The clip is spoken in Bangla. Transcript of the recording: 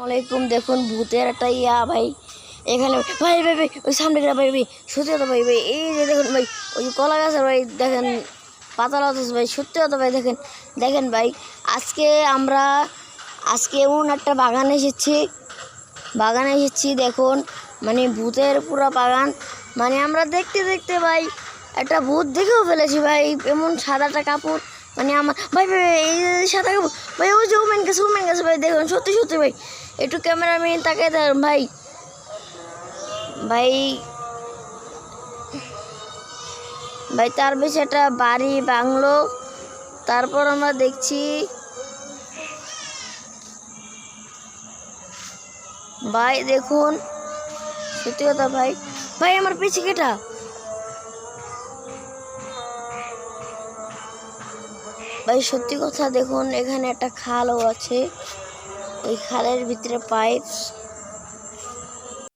আলাইকুম। দেখুন ভূতের একটা ইয়া ভাই, এখানে ভাই ভাই ভাই ওই সামনে গেলে ভাই ভাই সত্যি কথা ভাই ভাই, এই যে দেখুন ভাই ওই কলা গাছের ভাই দেখেন পাতালা হতেছে ভাই, সত্যি কথা ভাই দেখেন দেখেন ভাই। আজকে এমন একটা বাগানে এসেছি দেখুন, মানে ভূতের পুরো বাগান। মানে আমরা দেখতে দেখতে ভাই একটা ভূত দেখেও ফেলেছি ভাই, এমন সাদাটা কাপড়। মানে আমার ভাই ভাই ভাই, এই যে সাদা কাপড় ভাই, ওই যে ওমেন গেছে ভাই, দেখুন সত্যি সত্যি ভাই, একটু ক্যামেরাম্যান তাকাই দেখেন ভাই ভাই ভাই তার বেশি একটা বাড়ি বাংলো। তারপর আমরা দেখছি ভাই দেখুন সত্যি কথা ভাই, ভাই আমার পিছে কেটা ভাই, সত্যি কথা দেখুন এখানে একটা খালও আছে, ওই খালের ভিতরে পাইপ।